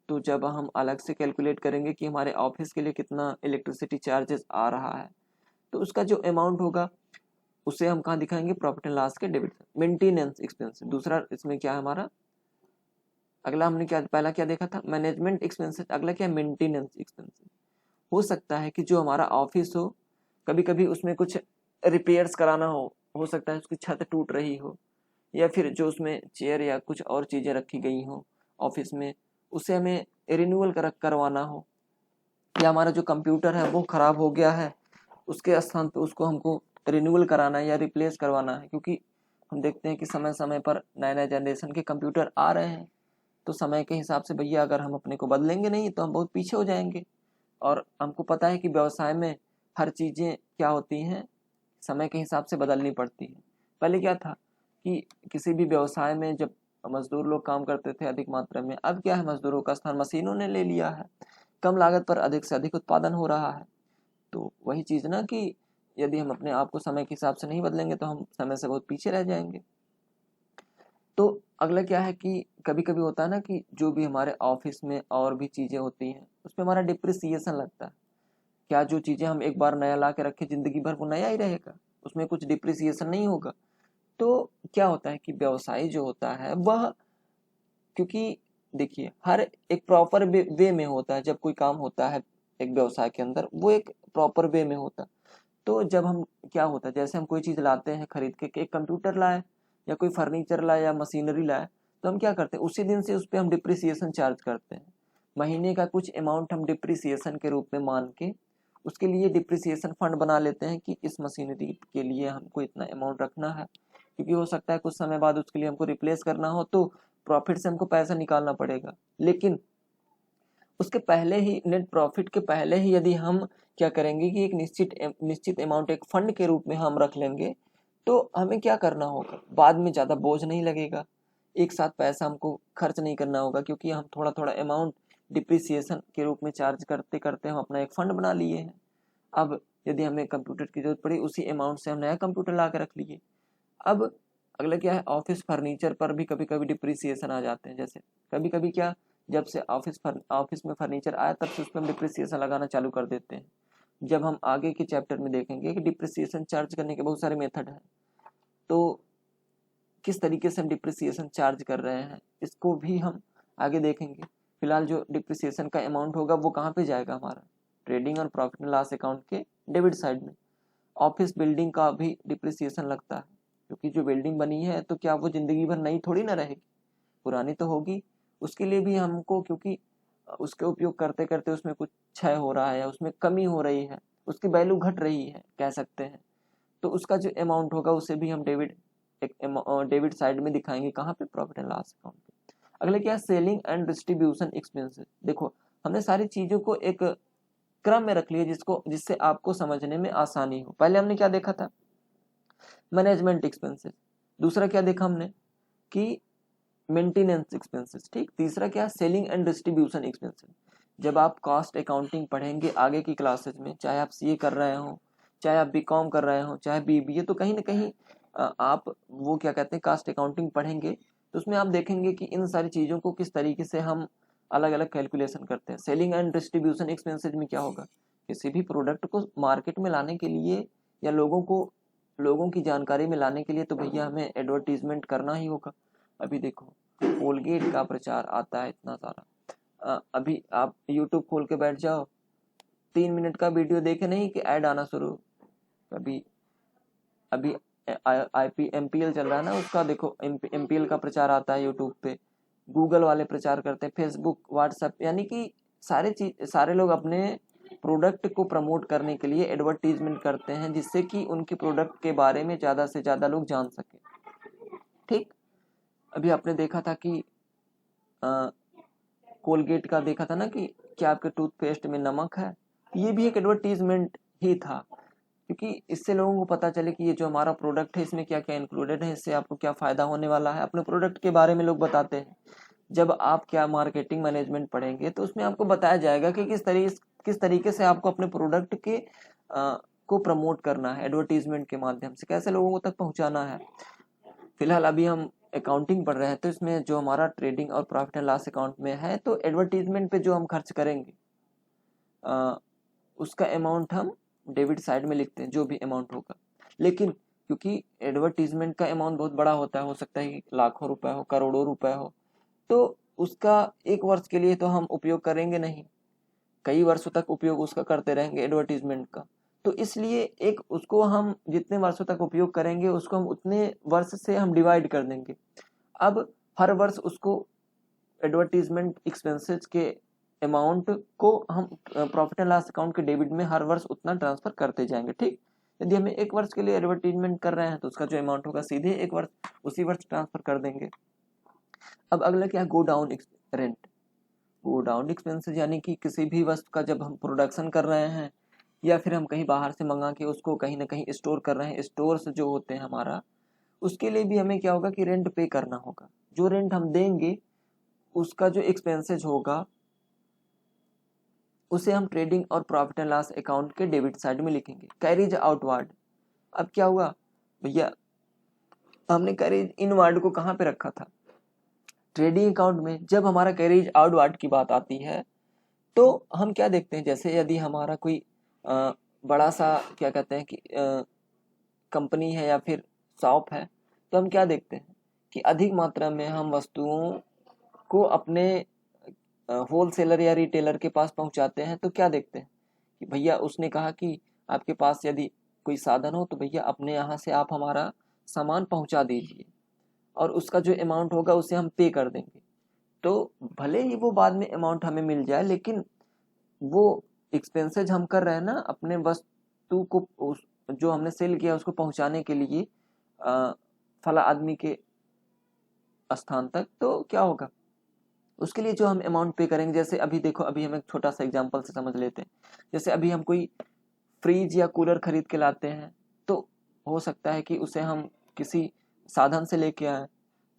तो जब हम अलग से कैलकुलेट करेंगे कि हमारे ऑफिस के लिए कितना इलेक्ट्रिसिटी चार्जेस आ रहा है, तो उसका जो अमाउंट होगा उसे हम कहाँ दिखाएंगे, प्रॉफिट एंड लॉस के डेबिट। मेंटेनेंस एक्सपेंस दूसरा, इसमें क्या है हमारा, अगला हमने क्या पहला क्या देखा था, मैनेजमेंट एक्सपेंसेस, अगला क्या, मेंटेनेंस एक्सपेंसेस। हो सकता है कि जो हमारा ऑफिस हो कभी कभी उसमें कुछ रिपेयर्स कराना हो सकता है उसकी छत टूट रही हो, या फिर जो उसमें चेयर या कुछ और चीज़ें रखी गई हो ऑफिस में उसे हमें रिन्यूअल करवाना हो, या हमारा जो कंप्यूटर है वो ख़राब हो गया है उसके स्थान पे उसको हमको रिन्यूअल कराना है या रिप्लेस करवाना है, क्योंकि हम देखते हैं कि समय समय पर नए नए जनरेशन के कंप्यूटर आ रहे हैं। तो समय के हिसाब से भैया अगर हम अपने को बदलेंगे नहीं तो हम बहुत पीछे हो जाएंगे। और हमको पता है कि व्यवसाय में हर चीज़ें क्या होती हैं, समय के हिसाब से बदलनी पड़ती है। पहले क्या था कि किसी भी व्यवसाय में जब मजदूर लोग काम करते थे अधिक मात्रा में, अब क्या है मजदूरों का स्थान मशीनों ने ले लिया है, कम लागत पर अधिक से अधिक उत्पादन हो रहा है। तो वही चीज़ ना कि यदि हम अपने आप को समय के हिसाब से नहीं बदलेंगे तो हम समय से बहुत पीछे रह जाएंगे। तो अगला क्या है कि कभी कभी होता है ना कि जो भी हमारे ऑफिस में और भी चीज़ें होती हैं उसमें हमारा डिप्रिसिएशन लगता है। क्या जो चीज़ें हम एक बार नया ला के रखें जिंदगी भर वो नया ही रहेगा, उसमें कुछ डिप्रिसिएशन नहीं होगा। तो क्या होता है कि व्यवसाय जो होता है वह, क्योंकि देखिए हर एक प्रॉपर वे में होता है। जब कोई काम होता है एक व्यवसाय के अंदर, वो एक प्रॉपर वे में होता है। तो जब हम क्या होता है, जैसे हम कोई चीज़ लाते हैं खरीद के, एक कंप्यूटर लाए या कोई फर्नीचर लाए या मशीनरी लाए, तो हम क्या करते हैं, उसी दिन से उस पर हम डिप्रिसिएशन चार्ज करते हैं। महीने का कुछ अमाउंट हम डिप्रिसिएशन के रूप में मान के उसके लिए डिप्रिसिएशन फंड बना लेते हैं कि इस मशीनरी के लिए हमको इतना अमाउंट रखना है, क्योंकि हो सकता है कुछ समय बाद उसके लिए हमको रिप्लेस करना हो, तो प्रॉफिट से हमको पैसा निकालना पड़ेगा। लेकिन उसके पहले ही, नेट प्रॉफिट के पहले ही यदि हम क्या करेंगे कि एक निश्चित अमाउंट एक फंड के रूप में हम रख लेंगे, तो हमें क्या करना होगा, बाद में ज़्यादा बोझ नहीं लगेगा, एक साथ पैसा हमको खर्च नहीं करना होगा, क्योंकि हम थोड़ा थोड़ा अमाउंट डिप्रिसिएशन के रूप में चार्ज करते करते हम अपना एक फंड बना लिए हैं। अब यदि हमें कंप्यूटर की जरूरत पड़ी, उसी अमाउंट से हम नया कंप्यूटर ला के रख लिए। अब अगला क्या है, ऑफिस फर्नीचर पर भी कभी कभी डिप्रिसिएशन आ जाते हैं। जैसे कभी कभी क्या, जब से ऑफिस में फर्नीचर आया तब से उस पर हम डिप्रिसिएशन लगाना चालू कर देते हैं। जब हम आगे के चैप्टर में देखेंगे कि डिप्रिसिएशन चार्ज करने के बहुत सारे मेथड हैं, तो किस तरीके से हम डिप्रिसिएशन चार्ज कर रहे हैं इसको भी हम आगे देखेंगे। फिलहाल जो डिप्रिसिएशन का अमाउंट होगा वो कहाँ पे जाएगा, हमारा ट्रेडिंग और प्रॉफिट एंड लॉस अकाउंट के डेबिट साइड में। ऑफिस बिल्डिंग का भी डिप्रिसिएशन लगता है, क्योंकि जो बिल्डिंग बनी है तो क्या वो जिंदगी भर नई थोड़ी ना रहेगी, पुरानी तो होगी। उसके लिए भी हमको, क्योंकि उसके उपयोग करते करते उसमें कुछ क्षय हो रहा है, उसमें कमी हो रही है, उसकी वैल्यू घट रही है कह सकते हैं, तो उसका जो अमाउंट होगा उसे भी हम डेबिट साइड में दिखाएंगे। कहाँ पे, प्रॉफिट एंड लॉस अकाउंट पे। अगले क्या है, सेलिंग एंड डिस्ट्रीब्यूशन एक्सपेंसेस। देखो हमने सारी चीजों को एक क्रम में रख लिया जिससे आपको समझने में आसानी हो। पहले हमने क्या देखा था, मैनेजमेंट एक्सपेंसेस। दूसरा क्या देखा हमने कि मेंटेनेंस एक्सपेंसेस, ठीक। तीसरा क्या, सेलिंग एंड डिस्ट्रीब्यूशन एक्सपेंसेस। जब आप कॉस्ट अकाउंटिंग पढ़ेंगे आगे की क्लासेस में, चाहे आप सीए कर रहे हो, चाहे आप बीकॉम कर रहे हो, चाहे बीबीए, तो कहीं ना कहीं आप वो क्या कहते हैं, कास्ट अकाउंटिंग पढ़ेंगे, तो उसमें आप देखेंगे कि इन सारी चीज़ों को किस तरीके से हम अलग अलग कैलकुलेशन करते हैं। सेलिंग एंड डिस्ट्रीब्यूशन एक्सपेंसेज में क्या होगा, किसी भी प्रोडक्ट को मार्केट में लाने के लिए या लोगों की जानकारी में लाने के लिए तो भैया हमें एडवर्टीजमेंट करना ही होगा। अभी देखो कोलगेट का प्रचार आता है इतना सारा, अभी आप यूट्यूब खोल के बैठ जाओ, 3 मिनट का वीडियो देखे नहीं कि ऐड आना शुरू। अभी अभी एमपीएल चल रहा है ना, उसका देखो एमपीएल का प्रचार आता है यूट्यूब पे, गूगल वाले प्रचार करते हैं, फेसबुक, व्हाट्सएप, यानी कि सारे लोग अपने प्रोडक्ट को प्रमोट करने के लिए एडवर्टीजमेंट करते हैं, जिससे कि उनके प्रोडक्ट के बारे में ज़्यादा से ज़्यादा लोग जान सके, ठीक। अभी आपने देखा था कि कोलगेट का देखा था ना कि क्या आपके टूथपेस्ट में नमक है, ये भी एक एडवर्टीजमेंट ही था, क्योंकि इससे लोगों को पता चले कि ये जो हमारा प्रोडक्ट है इसमें क्या क्या इंक्लूडेड है, इससे आपको क्या फ़ायदा होने वाला है। अपने प्रोडक्ट के बारे में लोग बताते हैं। जब आप क्या मार्केटिंग मैनेजमेंट पढ़ेंगे तो उसमें आपको बताया जाएगा कि किस तरीके से आपको अपने प्रोडक्ट के को प्रमोट करना है, एडवर्टीजमेंट के माध्यम से कैसे लोगों तक पहुंचाना है। फिलहाल अभी हम अकाउंटिंग पढ़ रहे हैं, तो इसमें जो हमारा ट्रेडिंग और प्रॉफिट एंड लॉस अकाउंट में है, तो एडवर्टीजमेंट पे जो हम खर्च करेंगे उसका अमाउंट हम डेबिट साइड में लिखते हैं, जो भी अमाउंट होगा। लेकिन क्योंकि एडवर्टीजमेंट का अमाउंट बहुत बड़ा होता है, हो सकता है लाखों रुपए हो, करोड़ों रुपए हो, तो उसका एक वर्ष के लिए तो हम उपयोग करेंगे नहीं, कई वर्षों तक उपयोग उसका करते रहेंगे एडवर्टीजमेंट का। तो इसलिए एक उसको हम जितने वर्षों तक उपयोग करेंगे उसको हम उतने वर्ष से हम डिवाइड कर देंगे। अब हर वर्ष उसको एडवर्टीजमेंट एक्सपेंसेस के अमाउंट को हम प्रॉफिट एंड लॉस अकाउंट के डेबिट में हर वर्ष उतना ट्रांसफर करते जाएंगे, ठीक। यदि हमें एक वर्ष के लिए एडवर्टीजमेंट कर रहे हैं तो उसका जो अमाउंट होगा सीधे एक वर्ष उसी वर्ष ट्रांसफर कर देंगे। अब अगला क्या है, go down rent. Go down expenses यानी कि किसी भी वस्तु का जब हम प्रोडक्शन कर रहे हैं या फिर हम कहीं बाहर से मंगा के उसको कहीं ना कहीं स्टोर कर रहे हैं, स्टोर्स जो होते हैं हमारा, उसके लिए भी हमें क्या होगा कि रेंट पे करना होगा। जो रेंट हम देंगे उसका जो एक्सपेंसेज होगा उसे हम ट्रेडिंग और प्रॉफिट एंड लॉस अकाउंट के डेबिट साइड में लिखेंगे, कैरीज आउटवर्ड। अब क्या हुआ भैया, हमने कैरीज इनवर्ड को कहाँ पे रखा था, ट्रेडिंग अकाउंट में। जब हमारा कैरीज आउटवर्ड की बात आती है तो हम क्या देखते हैं, जैसे यदि हमारा कोई बड़ा सा क्या कहते हैं कि कंपनी है या फिर शॉप है, तो हम क्या देखते हैं कि अधिक मात्रा में हम वस्तुओं को अपने होलसेलर या रिटेलर के पास पहुंचाते हैं तो क्या देखते हैं कि भैया उसने कहा कि आपके पास यदि कोई साधन हो तो भैया अपने यहाँ से आप हमारा सामान पहुंचा दीजिए और उसका जो अमाउंट होगा उसे हम पे कर देंगे। तो भले ही वो बाद में अमाउंट हमें मिल जाए, लेकिन वो एक्सपेंसेज हम कर रहे हैं ना अपने वस्तु को, जो हमने सेल किया उसको पहुंचाने के लिए फला आदमी के स्थान तक, तो क्या होगा उसके लिए जो हम अमाउंट पे करेंगे। जैसे अभी देखो, अभी हम एक छोटा सा एग्जांपल से समझ लेते हैं। जैसे अभी हम कोई फ्रिज या कूलर खरीद के लाते हैं तो हो सकता है कि उसे हम किसी साधन से लेके आए,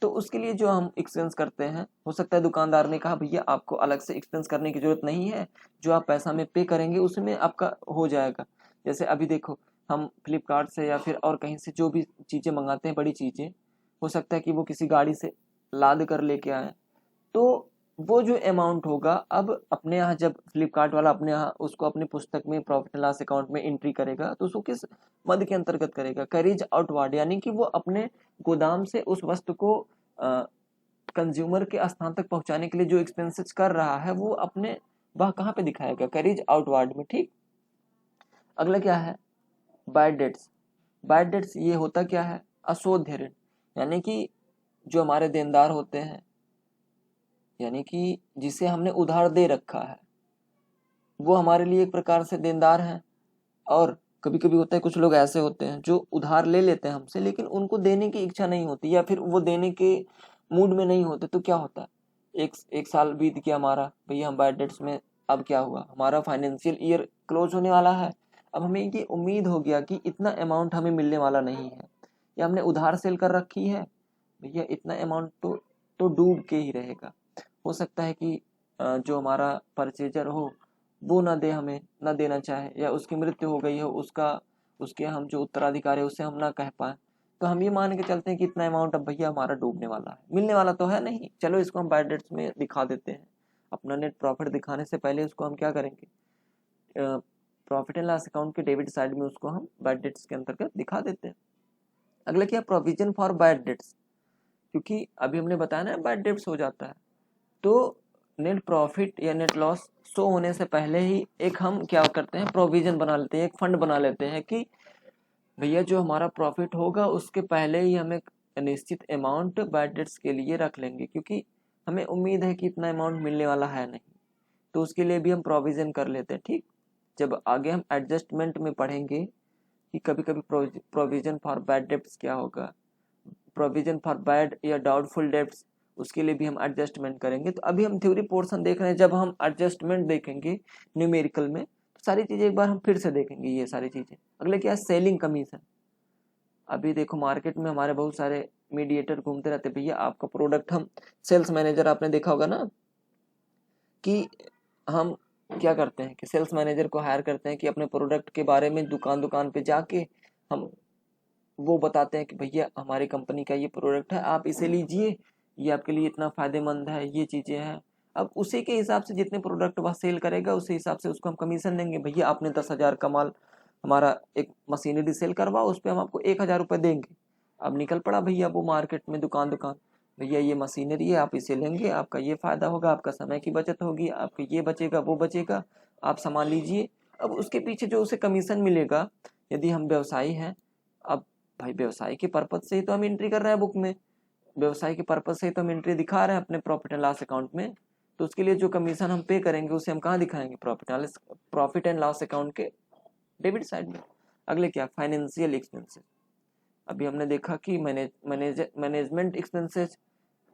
तो उसके लिए जो हम एक्सपेंस करते हैं, हो सकता है दुकानदार ने कहा भैया आपको अलग से एक्सपेंस करने की जरूरत नहीं है, जो आप पैसा में पे करेंगे उसमें आपका हो जाएगा। जैसे अभी देखो, हम फ्लिपकार्ट से या फिर और कहीं से जो भी चीज़ें मंगाते हैं, बड़ी चीज़ें, हो सकता है कि वो किसी गाड़ी से लाद कर लेके आए, तो वो जो अमाउंट होगा अब अपने यहाँ जब फ्लिपकार्ट वाला अपने यहाँ उसको अपनी पुस्तक में प्रॉफिट एंड लॉस अकाउंट में एंट्री करेगा तो उसको किस मद के अंतर्गत करेगा, कैरीज आउटवर्ड, यानी कि वो अपने गोदाम से उस वस्तु को कंज्यूमर के स्थान तक पहुंचाने के लिए जो एक्सपेंसेस कर रहा है वो अपने वह कहाँ पे दिखाएगा, कैरीज आउटवर्ड में। ठीक, अगला क्या है, बाय डेट्स। बाय डेट्स ये होता क्या है, अशोध्य ऋण, यानी कि जो हमारे देनदार होते हैं, यानी कि जिसे हमने उधार दे रखा है, वो हमारे लिए एक प्रकार से देनदार हैं। और कभी कभी होता है कुछ लोग ऐसे होते हैं जो उधार ले लेते हैं हमसे, लेकिन उनको देने की इच्छा नहीं होती या फिर वो देने के मूड में नहीं होते, तो क्या होता है, एक साल बीत गया हमारा, भैया हम बाय डेट्स में, अब क्या हुआ, हमारा फाइनेंशियल ईयर क्लोज होने वाला है, अब हमें ये उम्मीद हो गया कि इतना अमाउंट हमें मिलने वाला नहीं है, या हमने उधार सेल कर रखी है, भैया इतना अमाउंट तो डूब के ही रहेगा। हो सकता है कि जो हमारा परचेजर हो वो ना दे, हमें ना देना चाहे, या उसकी मृत्यु हो गई हो, उसके हम जो उत्तराधिकारी है उसे हम ना कह पाए, तो हम ये मान के चलते हैं कि इतना अमाउंट अब भैया हमारा डूबने वाला है, मिलने वाला तो है नहीं, चलो इसको हम बाय डेट्स में दिखा देते हैं। अपना नेट प्रॉफिट दिखाने से पहले उसको हम क्या करेंगे, प्रॉफिट एंड लॉस अकाउंट के डेबिट साइड में उसको हम बाय डेट्स के अंतर्गत दिखा देते हैं। अगला क्या, प्रोविजन फॉर बाय डेट्स, क्योंकि अभी हमने बताया ना बाय डेट्स हो जाता है, तो नेट प्रॉफिट या नेट लॉस शो होने से पहले ही एक हम क्या करते हैं, प्रोविजन बना लेते हैं, एक फंड बना लेते हैं कि भैया जो हमारा प्रॉफिट होगा उसके पहले ही हम एक निश्चित अमाउंट बैड डेट्स के लिए रख लेंगे, क्योंकि हमें उम्मीद है कि इतना अमाउंट मिलने वाला है नहीं, तो उसके लिए भी हम प्रोविजन कर लेते हैं। ठीक, जब आगे हम एडजस्टमेंट में पढ़ेंगे कि कभी कभी प्रोविजन फॉर बैड डेट्स क्या होगा, प्रोविजन फॉर बैड या डाउटफुल डेट्स, उसके लिए भी हम एडजस्टमेंट करेंगे। तो अभी हम थ्योरी पोर्शन देख रहे हैं, जब हम एडजस्टमेंट देखेंगे न्यूमेरिकल में तो सारी चीज़ें एक बार हम फिर से देखेंगे ये सारी चीज़ें। अगले क्या है, सेलिंग कमीशन। अभी देखो मार्केट में हमारे बहुत सारे मीडिएटर घूमते रहते, भैया आपका प्रोडक्ट हम सेल्स मैनेजर, आपने देखा होगा ना कि हम क्या करते हैं कि सेल्स मैनेजर को हायर करते हैं कि अपने प्रोडक्ट के बारे में दुकान दुकान पे जाके हम वो बताते हैं कि भैया हमारी कंपनी का ये प्रोडक्ट है, आप इसे लीजिए, ये आपके लिए इतना फायदेमंद है, ये चीज़ें हैं। अब उसी के हिसाब से जितने प्रोडक्ट वह सेल करेगा उसी हिसाब से उसको हम कमीशन देंगे। भैया आपने 10,000 का माल हमारा एक मशीनरी सेल करवा, उस पर हम आपको 1,000 रुपये देंगे। अब निकल पड़ा भैया वो मार्केट में दुकान दुकान, भैया ये मशीनरी है, आप इसे लेंगे, आपका ये फ़ायदा होगा, आपका समय की बचत होगी, आपका ये बचेगा वो बचेगा, आप सामान लीजिए। अब उसके पीछे जो उसे कमीशन मिलेगा, यदि हम व्यवसायी हैं, अब भाई व्यवसाय के पर्पज से ही तो हम एंट्री कर रहे हैं बुक में, व्यवसाय के पर्पज से ही तो हम एंट्री दिखा रहे हैं अपने प्रॉफिट एंड लॉस अकाउंट में, तो उसके लिए जो कमीशन हम पे करेंगे उसे हम कहाँ दिखाएंगे, प्रॉफिट एंड लॉस अकाउंट के डेबिट साइड में। अगले क्या, फाइनेंशियल एक्सपेंसेस। अभी हमने देखा कि management expenses,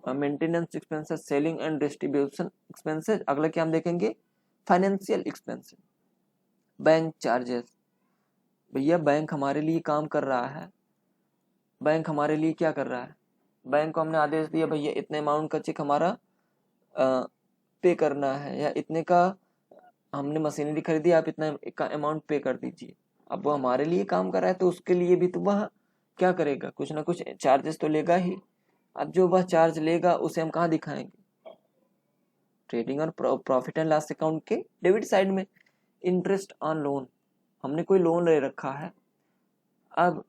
maintenance expenses, selling and distribution expenses. अगला क्या हम देखेंगे, फाइनेंशियल एक्सपेंसेस, बैंक चार्जेस। भैया बैंक हमारे लिए काम कर रहा है, बैंक हमारे लिए क्या कर रहा है, बैंक को हमने आदेश दिया भैया इतने अमाउंट का चेक हमारा पे करना है, या इतने का हमने मशीनरी खरीदी, आप इतना का अमाउंट पे कर दीजिए। अब वो हमारे लिए काम कर रहा है तो उसके लिए भी तो वह क्या करेगा, कुछ ना कुछ चार्जेस तो लेगा ही। अब जो वह चार्ज लेगा उसे हम कहाँ दिखाएंगे, ट्रेडिंग और प्रॉफिट एंड लॉस अकाउंट के डेबिट साइड में। इंटरेस्ट ऑन लोन, हमने कोई लोन ले रखा है, अब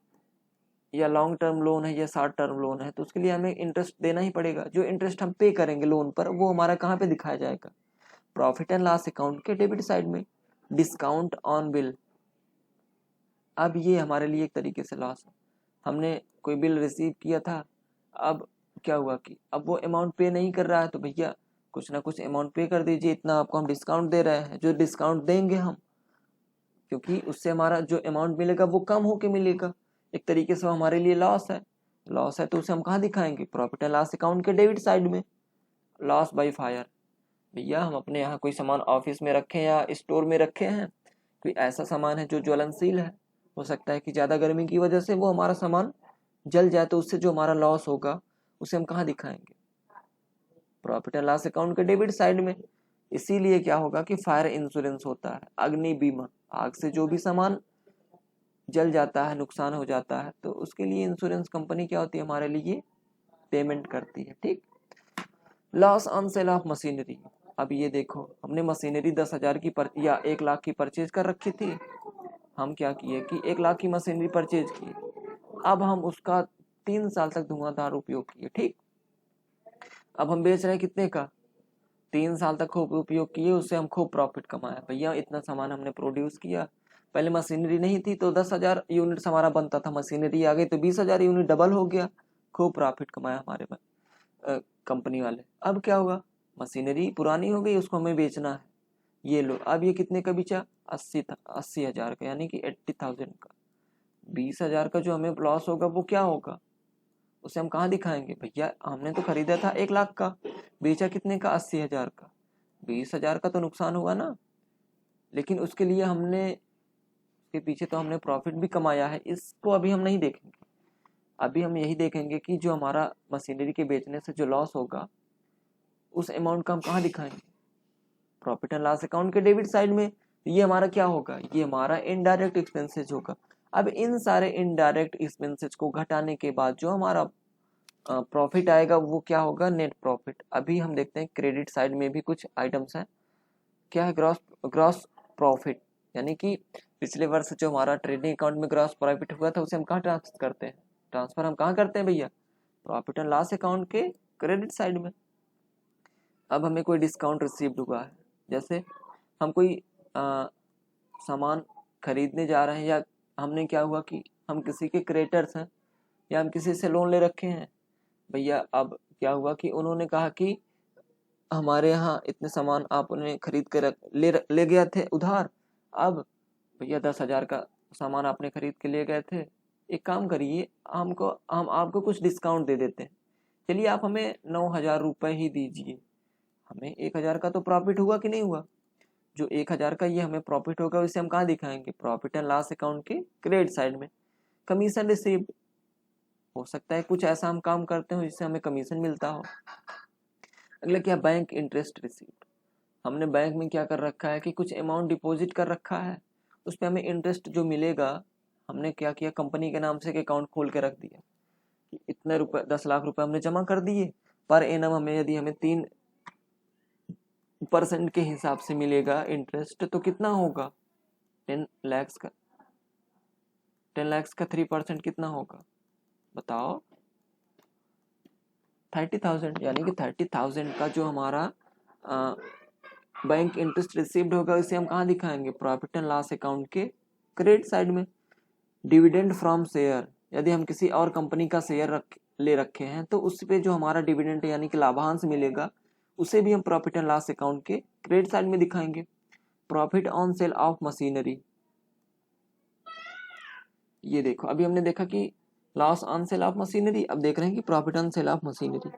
या लॉन्ग टर्म लोन है या शॉर्ट टर्म लोन है, तो उसके लिए हमें इंटरेस्ट देना ही पड़ेगा। जो इंटरेस्ट हम पे करेंगे लोन पर, वो हमारा कहाँ पे दिखाया जाएगा? प्रॉफिट एंड लॉस अकाउंट के डेबिट साइड में, डिस्काउंट ऑन बिल। अब ये हमारे लिए एक तरीके से लॉस है। हमने कोई बिल रिसीव किया था, अब क्या हुआ कि अब वो अमाउंट पे नहीं कर रहा है, तो भैया कुछ ना कुछ अमाउंट पे कर दीजिए, इतना आपको हम डिस्काउंट दे रहे हैं। जो डिस्काउंट देंगे हम, क्योंकि उससे हमारा जो अमाउंट मिलेगा वो कम होके मिलेगा, एक तरीके से वो हमारे लिए लॉस है। लॉस है तो उसे हम कहाँ दिखाएंगे? प्रॉफिट एंड लॉस अकाउंट के डेबिट साइड में। लॉस बाय फायर, भैया हम अपने यहाँ कोई सामान ऑफिस में रखे या स्टोर में रखे हैं, कोई ऐसा सामान है जो ज्वलनशील है, हो सकता है कि ज़्यादा गर्मी की वजह से वो हमारा सामान जल जाए, तो उससे जो हमारा लॉस होगा उसे हम कहाँ दिखाएंगे? प्रॉफिट एंड लॉस अकाउंट के डेबिट साइड में। इसीलिए क्या होगा कि फायर इंश्योरेंस होता है, अग्नि बीमा। आग से जो भी सामान जल जाता है, नुकसान हो जाता है, तो उसके लिए इंश्योरेंस कंपनी क्या होती है? हमारे लिए पेमेंट करती है। ठीक। Loss on sale of machinery. अब ये देखो, हमने मशीनरी 10,000 की या 1 लाख की परचेज कर रखी थी। हम क्या किए कि 1 लाख की मशीनरी परचेज की, अब हम उसका 3 साल तक धुआंधार उपयोग किए। ठीक। अब हम बेच रहे हैं कितने का? 3 साल तक खूब उपयोग किए, उससे हम खूब प्रॉफिट कमाया। भैया इतना सामान हमने प्रोड्यूस किया, पहले मशीनरी नहीं थी तो 10,000 यूनिट्स हमारा बनता था, मशीनरी आ गई तो 20,000 यूनिट, डबल हो गया, खूब प्रॉफिट कमाया हमारे कंपनी वाले। अब क्या हुआ? मशीनरी पुरानी हो गई, उसको हमें बेचना है। ये लो, अब ये कितने का बेचा? 80,000 का, यानी कि 80,000 का। 20,000 का जो हमें लॉस होगा वो क्या होगा? उसे हम कहाँ दिखाएंगे? भैया हमने तो खरीदा था 1 लाख का, बेचा कितने का? 80,000 का। 20,000 का तो नुकसान हुआ ना, लेकिन उसके लिए हमने, के पीछे तो हमने प्रॉफिट भी कमाया है। इसको अभी हम नहीं देखेंगे, अभी हम यही देखेंगे कि जो हमारा मशीनरी के बेचने से जो लॉस होगा, उस अमाउंट का हम कहाँ दिखाएंगे? प्रॉफिट एंड लॉस अकाउंट के डेबिट साइड में। ये हमारा क्या होगा? ये हमारा इनडायरेक्ट एक्सपेंसेस होगा। अब इन सारे इनडायरेक्ट एक्सपेंसेस को घटाने के बाद जो हमारा प्रॉफिट आएगा वो क्या होगा? Net profit. अभी हम देखते हैं क्रेडिट साइड में भी कुछ आइटम्स हैं। क्या है? ग्रॉस प्रॉफिट, यानी कि पिछले वर्ष जो हमारा ट्रेडिंग अकाउंट में ग्रॉस प्रॉफिट हुआ था, उसे हम कहाँ ट्रांसफर करते हैं? ट्रांसफर हम कहाँ करते हैं भैया? प्रॉफिट एंड लॉस अकाउंट के क्रेडिट साइड में। अब हमें कोई डिस्काउंट रिसीव्ड हुआ है, जैसे हम कोई सामान खरीदने जा रहे हैं, या हमने क्या हुआ कि हम किसी के क्रेडिटर्स हैं, या हम किसी से लोन ले रखे हैं भैया। अब क्या हुआ कि उन्होंने कहा कि हमारे यहाँ इतने सामान आप उन्हें खरीद कर ले गए थे उधार। अब भैया 10,000 का सामान आपने खरीद के ले गए थे, एक काम करिए, हम आपको कुछ डिस्काउंट दे देते हैं, चलिए आप हमें 9,000 रुपये ही दीजिए। हमें 1,000 का तो प्रॉफिट हुआ कि नहीं हुआ? जो 1,000 का ये हमें प्रॉफिट होगा, इसे हम कहाँ दिखाएंगे? प्रॉफिट एंड लॉस अकाउंट के क्रेडिट साइड में। कमीशन रिसीव्ड, हो सकता है कुछ ऐसा हम काम करते हो जिससे हमें कमीशन मिलता हो। अगला क्या? Bank interest received. हमने बैंक में क्या कर रखा है कि कुछ अमाउंट डिपॉजिट कर रखा है, उस पर हमें इंटरेस्ट जो मिलेगा, हमने क्या किया? कंपनी के नाम से एक अकाउंट खोल के रख दिया कि इतने रुपए, 10 लाख रुपए हमने जमा कर दिए, पर एनम हमें, यदि हमें 3% के हिसाब से मिलेगा इंटरेस्ट, तो कितना होगा? 10 लाख का 3% कितना होगा बताओ? 30,000। यानी कि 30,000 का जो हमारा बैंक इंटरेस्ट रिसीव्ड होगा, इसे हम कहाँ दिखाएंगे? प्रॉफिट एंड लॉस अकाउंट के क्रेडिट साइड में। डिविडेंड फ्रॉम शेयर, यदि हम किसी और कंपनी का शेयर ले रखे हैं, तो उस पे जो हमारा डिविडेंड यानी कि लाभांश मिलेगा, उसे भी हम प्रॉफिट एंड लॉस अकाउंट के क्रेडिट साइड में दिखाएंगे। Profit on sale of machinery. ये देखो, अभी हमने देखा कि loss on sale of machinery, अब देख रहे हैं कि profit on sale of machinery.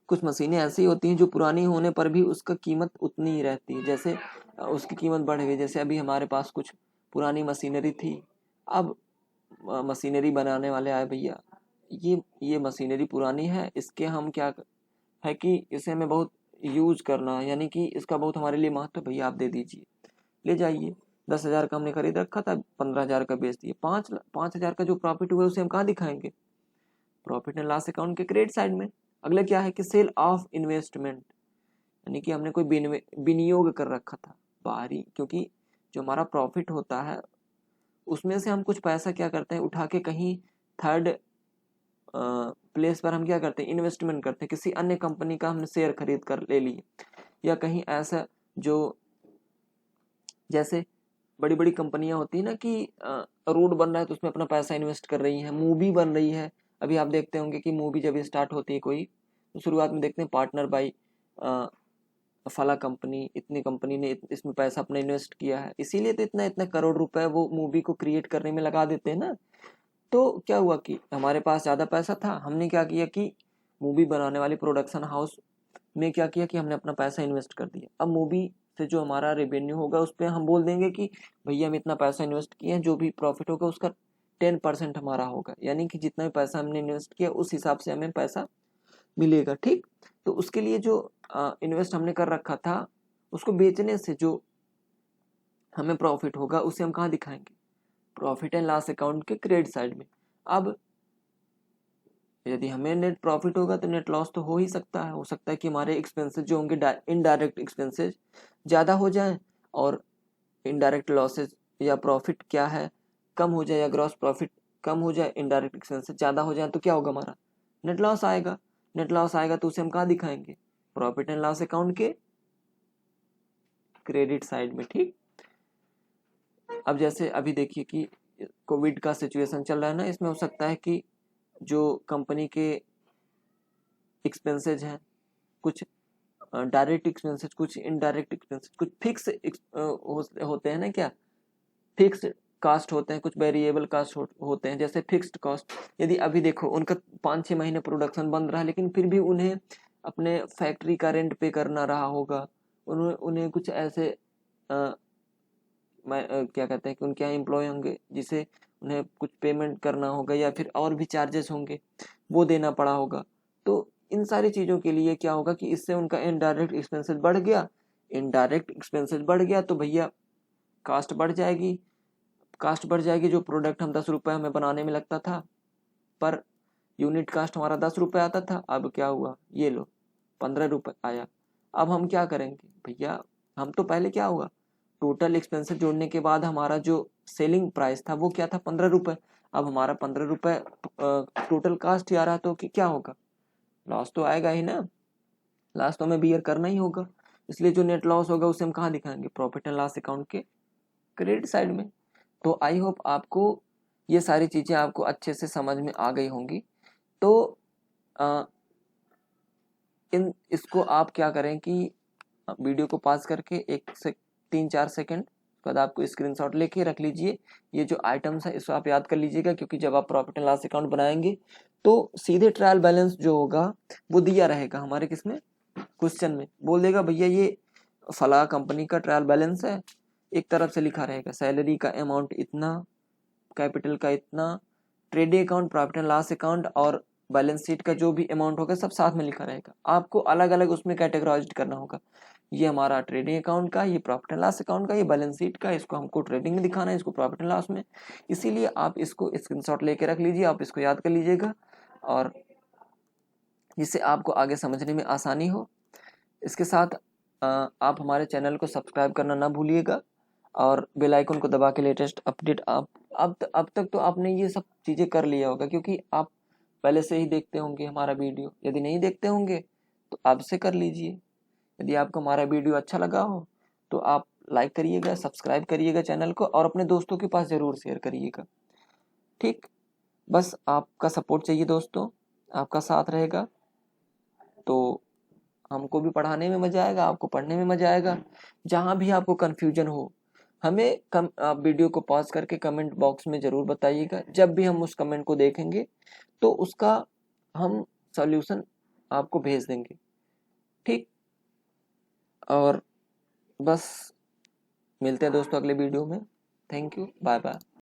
कुछ मशीनें ऐसी होती हैं जो पुरानी होने पर भी उसका कीमत उतनी ही रहती है, जैसे उसकी कीमत बढ़ गई। जैसे अभी हमारे पास कुछ पुरानी मशीनरी थी, अब मशीनरी बनाने वाले आए, भैया ये मशीनरी पुरानी है, इसके हम क्या है कि इसे हमें बहुत यूज करना है, यानी कि इसका बहुत हमारे लिए महत्व, भैया आप दे दीजिए, ले जाइए। 10,000 का हमने खरीद रखा था, 15,000 का बेच दिए। 5,000 का जो प्रॉफिट हुआ उसे हम कहाँ दिखाएंगे? प्रॉफिट एंड लॉस अकाउंट के क्रेडिट साइड में। अगले क्या है कि सेल ऑफ इन्वेस्टमेंट, यानी कि हमने कोई विनियोग कर रखा था बाहरी, क्योंकि जो हमारा प्रॉफिट होता है उसमें से हम कुछ पैसा क्या करते हैं, उठा के कहीं थर्ड प्लेस पर हम क्या करते हैं, इन्वेस्टमेंट करते हैं, किसी अन्य कंपनी का हमने शेयर खरीद कर ले लिए, या कहीं ऐसा जो जैसे बड़ी बड़ी कंपनियां होती है ना कि रोड बन रहा है तो उसमें अपना पैसा इन्वेस्ट कर रही है, मूवी बन रही है। अभी आप देखते होंगे कि मूवी जब स्टार्ट होती है कोई, तो शुरुआत में देखते हैं पार्टनर बाई फला कंपनी, इतनी कंपनी ने इसमें पैसा अपना इन्वेस्ट किया है, इसीलिए तो इतना इतना करोड़ रुपए वो मूवी को क्रिएट करने में लगा देते हैं ना। तो क्या हुआ कि हमारे पास ज़्यादा पैसा था, हमने क्या किया कि मूवी बनाने वाली प्रोडक्शन हाउस में क्या किया कि हमने अपना पैसा इन्वेस्ट कर दिया। अब मूवी से जो हमारा रेवेन्यू होगा उस पर हम बोल देंगे कि भैया हम इतना पैसा इन्वेस्ट किए हैं, जो भी प्रॉफिट होगा उसका 10% हमारा होगा, यानी कि जितना भी पैसा हमने इन्वेस्ट किया उस हिसाब से हमें पैसा मिलेगा। ठीक, तो उसके लिए जो इन्वेस्ट हमने कर रखा था उसको बेचने से जो हमें प्रॉफिट होगा उसे हम कहाँ दिखाएंगे, प्रॉफिट एंड लॉस अकाउंट के क्रेडिट साइड में। अब यदि हमें नेट प्रॉफिट होगा तो नेट लॉस तो हो ही सकता है, हो सकता है कि हमारे एक्सपेंसेस जो होंगे इनडायरेक्ट एक्सपेंसेस ज़्यादा हो जाएं, और इनडायरेक्ट लॉसेज या प्रॉफिट क्या है कम हो जाए, या ग्रॉस प्रॉफिट कम हो जाए, इनडायरेक्ट एक्सपेंसेस ज़्यादा हो जाए, तो क्या होगा, हमारा नेट लॉस आएगा। नेट लॉस आएगा तो उसे हम कहाँ दिखाएंगे, प्रॉफिट एंड लॉस अकाउंट के क्रेडिट साइड में। ठीक, अब जैसे अभी देखिए कि कोविड का सिचुएशन चल रहा है ना, इसमें हो सकता है कि जो कंपनी के एक्सपेंसेज हैं, कुछ डायरेक्ट एक्सपेंसेज, कुछ इनडायरेक्ट एक्सपेंसेज, कुछ फिक्स होते हैं ना, क्या फिक्स्ड कास्ट होते हैं, कुछ वेरिएबल कास्ट होते हैं। जैसे फिक्स्ड कॉस्ट, यदि अभी देखो उनका 5-6 महीने प्रोडक्शन बंद रहा, लेकिन फिर भी उन्हें अपने फैक्ट्री का रेंट पे करना रहा होगा, उन्हें कुछ ऐसे क्या कहते हैं कि उनके यहाँ एम्प्लॉय होंगे जिसे उन्हें कुछ पेमेंट करना होगा, या फिर और भी चार्जेस होंगे वो देना पड़ा होगा। तो इन सारी चीज़ों के लिए क्या होगा कि इससे उनका इनडायरेक्ट एक्सपेंसेस बढ़ गया, इनडायरेक्ट एक्सपेंसेस बढ़ गया तो भैया कास्ट बढ़ जाएगी, कास्ट बढ़ जाएगी। जो प्रोडक्ट हम 10 रुपये हमें बनाने में लगता था, पर यूनिट कास्ट हमारा 10 रुपये आता था, अब क्या हुआ, ये लो 15 रुपये आया। अब हम क्या करेंगे भैया, हम तो पहले क्या हुआ, टोटल एक्सपेंसेस जोड़ने के बाद हमारा जो सेलिंग प्राइस था वो क्या था, 15 रुपये। अब हमारा 15 रुपये टोटल कास्ट ही आ रहा, तो क्या होगा, लॉस तो आएगा ही ना, लॉस तो हमें बियर करना ही होगा। इसलिए जो नेट लॉस होगा उसे हम कहाँ दिखाएंगे, प्रॉफिट एंड लॉस अकाउंट के क्रेडिट साइड में। तो आई होप आपको ये सारी चीज़ें आपको अच्छे से समझ में आ गई होंगी। तो इसको आप क्या करें कि वीडियो को पॉज करके 3-4 सेकंड बाद आपको स्क्रीनशॉट लेके रख लीजिए। ये जो आइटम्स है इसको आप याद कर लीजिएगा, क्योंकि जब आप प्रॉफिट एंड लॉस अकाउंट बनाएंगे तो सीधे ट्रायल बैलेंस जो होगा वो दिया रहेगा हमारे किसमें, क्वेश्चन में बोल देगा भैया ये फला कंपनी का ट्रायल बैलेंस है, एक तरफ से लिखा रहेगा सैलरी का अमाउंट इतना, कैपिटल का इतना, trading account, profit and loss account और बैलेंस शीट का जो भी अमाउंट होगा सब साथ में लिखा रहेगा। आपको अलग अलग उसमें कैटेगराइज करना होगा, ये हमारा ट्रेडिंग अकाउंट का, ये प्रॉफिट एंड लॉस अकाउंट का, ये बैलेंस शीट का, इसको हमको ट्रेडिंग में दिखाना है, इसको प्रॉफिट एंड लॉस में। इसीलिए आप इसको स्क्रीनशॉट लेके रख लीजिए, आप इसको याद कर लीजिएगा, और जिससे आपको आगे समझने में आसानी हो। इसके साथ आप हमारे चैनल को सब्सक्राइब करना ना भूलिएगा, और बेल आइकन को दबा के लेटेस्ट अपडेट आप अब तक तो आपने ये सब चीज़ें कर लिया होगा, क्योंकि आप पहले से ही देखते होंगे हमारा वीडियो। यदि नहीं देखते होंगे तो अब से कर लीजिए। यदि आपको हमारा वीडियो अच्छा लगा हो तो आप लाइक करिएगा, सब्सक्राइब करिएगा चैनल को, और अपने दोस्तों के पास ज़रूर शेयर करिएगा। ठीक, बस आपका सपोर्ट चाहिए दोस्तों, आपका साथ रहेगा तो हमको भी पढ़ाने में मज़ा आएगा, आपको पढ़ने में मज़ा आएगा। जहाँ भी आपको कन्फ्यूजन हो हमें आप वीडियो को पॉज करके कमेंट बॉक्स में ज़रूर बताइएगा। जब भी हम उस कमेंट को देखेंगे तो उसका हम सॉल्यूशन आपको भेज देंगे। ठीक, और बस मिलते हैं दोस्तों अगले वीडियो में। Thank you, bye bye.